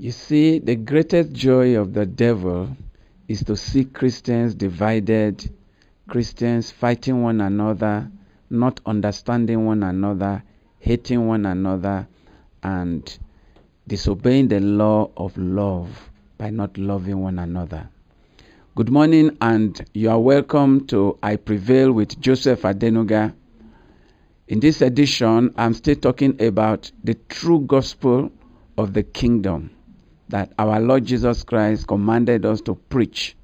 You see, the greatest joy of the devil is to see Christians divided, Christians fighting one another, not understanding one another, hating one another, and disobeying the law of love by not loving one another. Good morning, and you are welcome to I Prevail with Joseph Adenuga. In this edition, I'm still talking about the true gospel of the kingdom that our Lord Jesus Christ commanded us to preach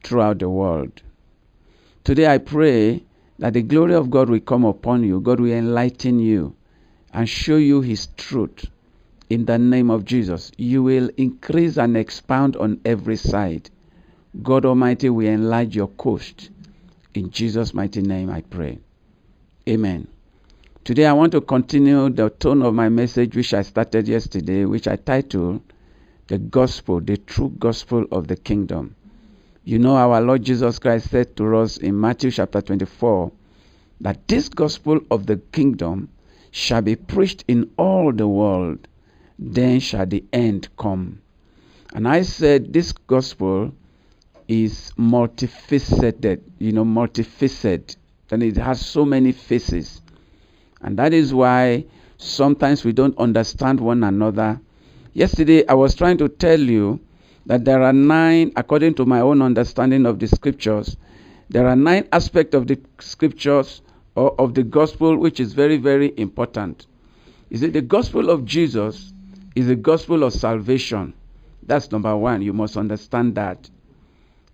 throughout the world. Today I pray that the glory of God will come upon you. God will enlighten you and show you His truth. In the name of Jesus, you will increase and expound on every side. God Almighty will enlarge your coast. In Jesus' mighty name I pray. Amen. Today I want to continue the tone of my message which I started yesterday, which I titled The Gospel, the True Gospel of the Kingdom. You know, our Lord Jesus Christ said to us in Matthew chapter 24 that this gospel of the kingdom shall be preached in all the world, then shall the end come. And I said this gospel is multifaceted, multifaceted, and it has so many faces. And that is why sometimes we don't understand one another. Yesterday, I was trying to tell you that there are 9, according to my own understanding of the scriptures, there are 9 aspects of the scriptures or of the gospel which is very, very important. Is it the gospel of Jesus is the gospel of salvation? That's number 1. You must understand that.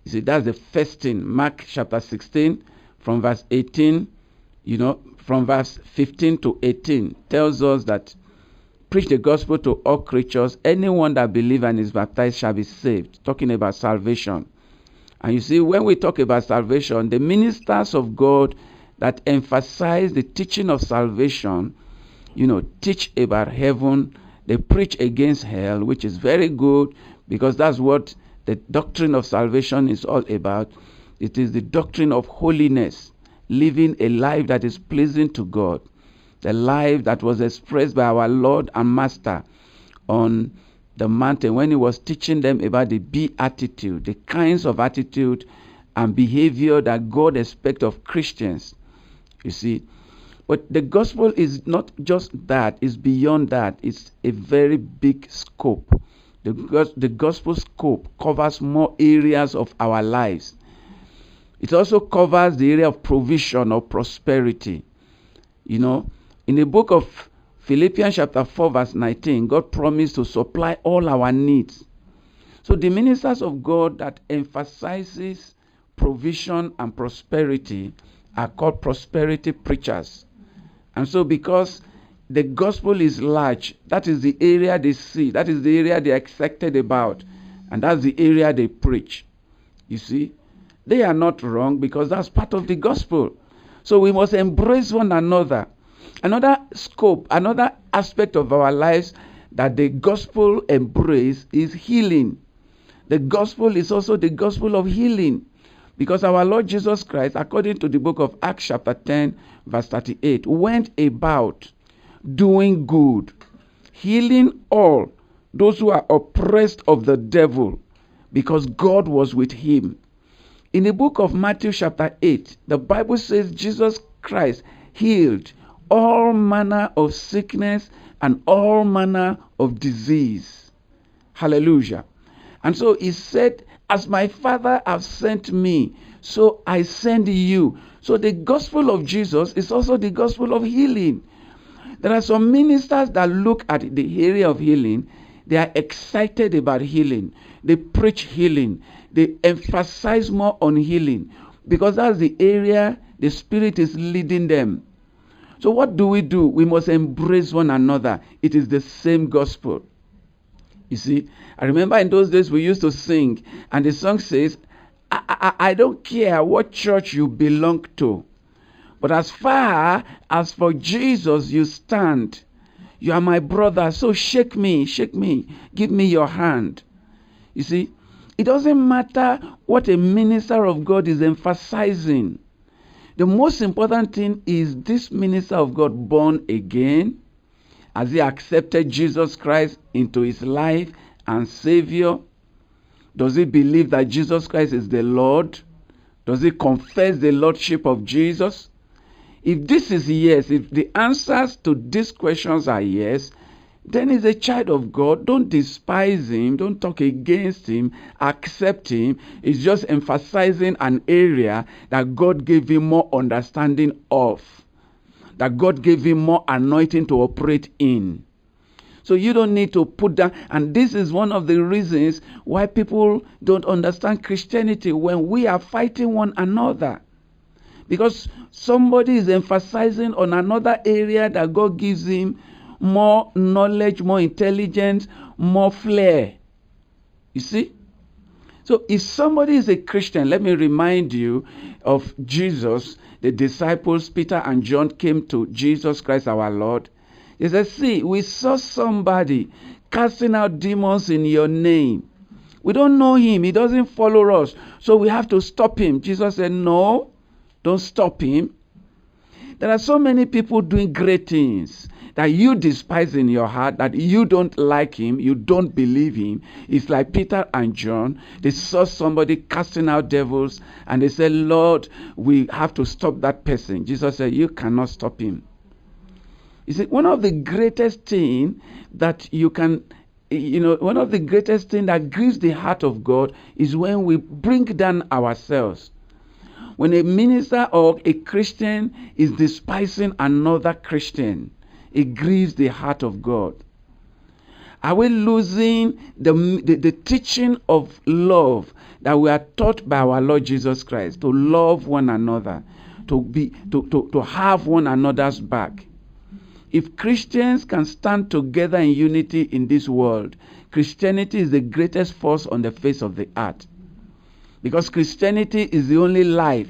You see, that's the first thing. Mark chapter 16 from verse 18, from verse 15 to 18 tells us that preach the gospel to all creatures. Anyone that believes and is baptized shall be saved. Talking about salvation. And you see, when we talk about salvation, the ministers of God that emphasize the teaching of salvation, teach about heaven. They preach against hell, which is very good because that's what the doctrine of salvation is all about. It is the doctrine of holiness, living a life that is pleasing to God. The life that was expressed by our Lord and Master on the mountain when He was teaching them about the beatitude, the kinds of attitude and behavior that God expects of Christians. You see, but the gospel is not just that, it's beyond that. It's a very big scope. The gospel scope covers more areas of our lives. It also covers the area of provision or prosperity. In the book of Philippians chapter 4 verse 19, God promised to supply all our needs. So the ministers of God that emphasizes provision and prosperity are called prosperity preachers. And so because the gospel is large, that is the area they see, that is the area they are excited about, and that's the area they preach. You see, they are not wrong because that's part of the gospel. So we must embrace one another. Another scope, another aspect of our lives that the gospel embraces is healing. The gospel is also the gospel of healing because our Lord Jesus Christ, according to the book of Acts chapter 10 verse 38, went about doing good, healing all those who are oppressed of the devil because God was with Him. In the book of Matthew chapter 8, the Bible says Jesus Christ healed all manner of sickness and all manner of disease. Hallelujah. And so He said, as my Father has sent me, so I send you. So the gospel of Jesus is also the gospel of healing. There are some ministers that look at the area of healing. They are excited about healing. They preach healing. They emphasize more on healing because that's the area the Spirit is leading them. So what do? We must embrace one another. It is the same gospel. You see, I remember in those days we used to sing, and the song says, I don't care what church you belong to, but as far as for Jesus you stand, you are my brother, so shake me, give me your hand. You see, it doesn't matter what a minister of God is emphasizing. The most important thing is this minister of God born again? Has he accepted Jesus Christ into his life and Savior? Does he believe that Jesus Christ is the Lord? Does he confess the Lordship of Jesus? If this is yes, if the answers to these questions are yes, then he's a child of God. Don't despise him. Don't talk against him. Accept him. It's just emphasizing an area that God gave him more understanding of, that God gave him more anointing to operate in. So you don't need to put down, and this is one of the reasons why people don't understand Christianity when we are fighting one another. Because somebody is emphasizing on another area that God gives him more knowledge, more intelligence, more flair. You see? So if somebody is a Christian, let me remind you of Jesus. The disciples, Peter and John, came to Jesus Christ our Lord. They said, see, we saw somebody casting out demons in your name. We don't know him. He doesn't follow us. So we have to stop him. Jesus said, no, don't stop him. There are so many people doing great things that you despise in your heart, that you don't like him, you don't believe him. It's like Peter and John. They saw somebody casting out devils and they said, Lord, we have to stop that person. Jesus said, you cannot stop him. You see, one of the greatest things that you can, one of the greatest things that grieves the heart of God is when we bring down ourselves. When a minister or a Christian is despising another Christian, it grieves the heart of God. Are we losing the teaching of love that we are taught by our Lord Jesus Christ, to love one another, to have one another's back? If Christians can stand together in unity in this world, Christianity is the greatest force on the face of the earth. Because Christianity is the only life.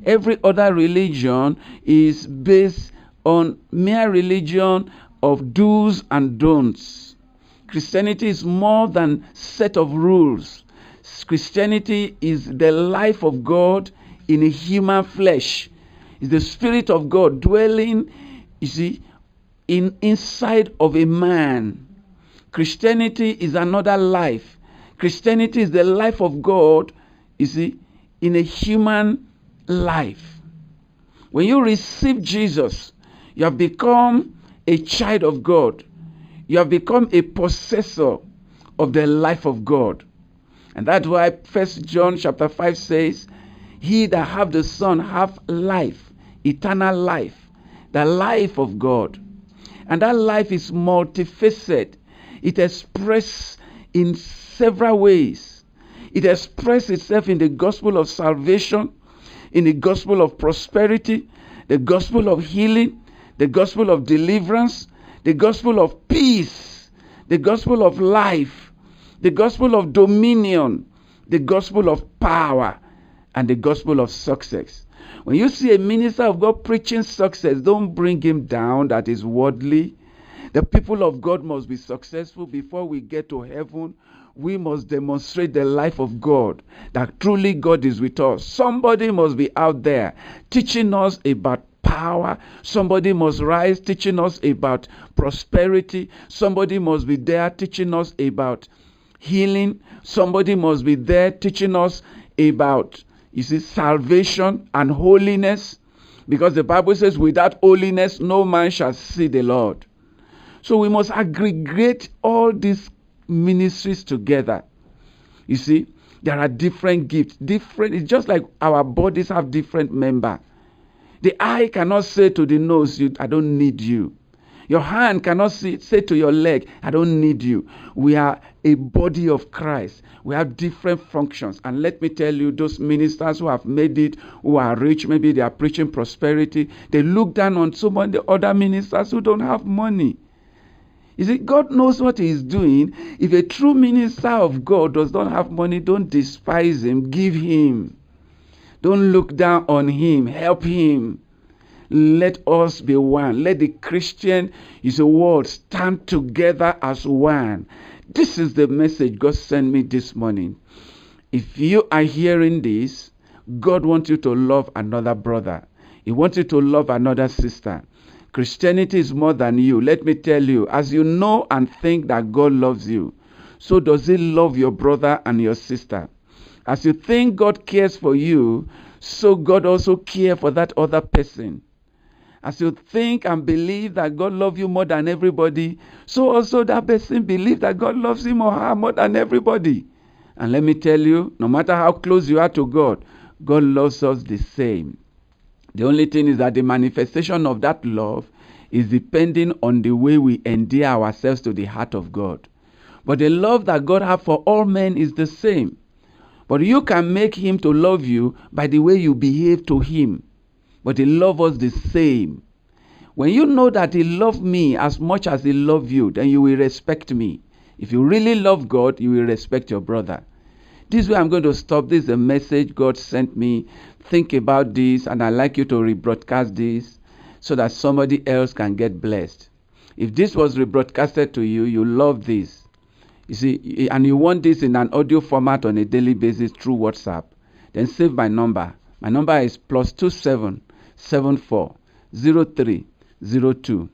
Every other religion is based on mere religion of do's and don'ts. Christianity is more than a set of rules. Christianity is the life of God in a human flesh. It's the Spirit of God dwelling, you see, inside of a man. Christianity is another life. Christianity is the life of God, you see, in a human life. When you receive Jesus, you have become a child of God. You have become a possessor of the life of God. And that's why 1 John chapter 5 says, he that have the Son have life, eternal life, the life of God. And that life is multifaceted. It expresses in several ways. It expresses itself in the gospel of salvation, in the gospel of prosperity, the gospel of healing, the gospel of deliverance, the gospel of peace, the gospel of life, the gospel of dominion, the gospel of power, and the gospel of success. When you see a minister of God preaching success, don't bring him down. That is worldly. The people of God must be successful. Before we get to heaven, we must demonstrate the life of God, that truly God is with us. Somebody must be out there teaching us about power. Somebody must rise teaching us about prosperity. Somebody must be there teaching us about healing. Somebody must be there teaching us about, you see, salvation and holiness. Because the Bible says, without holiness, no man shall see the Lord. So we must aggregate all these ministries together. You see, there are different gifts. It's just like our bodies have different members. The eye cannot say to the nose, I don't need you. Your hand cannot say to your leg, I don't need you. We are a body of Christ. We have different functions. And let me tell you, those ministers who have made it, who are rich, maybe they are preaching prosperity, they look down on some of the other ministers who don't have money. You see, God knows what he is doing. If a true minister of God does not have money, don't despise him. Give him. Don't look down on him. Help him. Let us be one. Let the Christian, world stand together as one. This is the message God sent me this morning. If you are hearing this, God wants you to love another brother. He wants you to love another sister. Christianity is more than you. Let me tell you, as you know and think that God loves you, so does He love your brother and your sister. As you think God cares for you, so God also cares for that other person. As you think and believe that God loves you more than everybody, so also that person believes that God loves him or her more than everybody. And let me tell you, no matter how close you are to God, God loves us the same. The only thing is that the manifestation of that love is depending on the way we endear ourselves to the heart of God. But the love that God has for all men is the same. But you can make Him to love you by the way you behave to Him. But He loves us the same. When you know that He loves me as much as He loves you, then you will respect me. If you really love God, you will respect your brother. This way I'm going to stop. This is a message God sent me. Think about this, and I'd like you to rebroadcast this so that somebody else can get blessed. If this was rebroadcasted to you, you love this. You see, and you want this in an audio format on a daily basis through WhatsApp, then save my number. My number is +27 74 03 02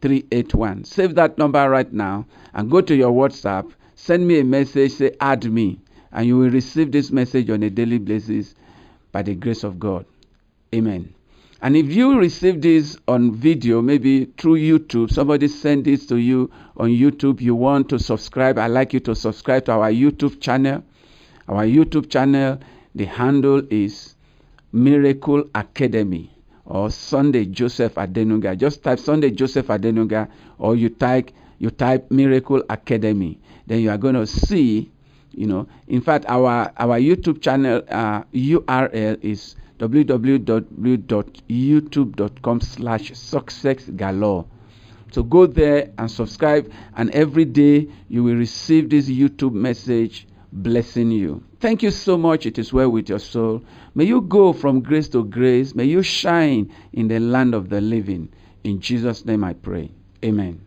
381. Save that number right now and go to your WhatsApp. Send me a message, say add me, and you will receive this message on a daily basis by the grace of God. Amen. And if you receive this on video, maybe through YouTube, somebody sent this to you on YouTube, you want to subscribe, I'd like you to subscribe to our YouTube channel. Our YouTube channel, the handle is Miracle Academy or Sunday Joseph Adenuga. Just type Sunday Joseph Adenuga, or you type Miracle Academy. Then you are going to see, in fact, our YouTube channel URL is www.youtube.com/successgalore. So go there and subscribe, and every day you will receive this YouTube message blessing you. Thank you so much. It is well with your soul. May you go from grace to grace. May you shine in the land of the living. In Jesus' name I pray. Amen.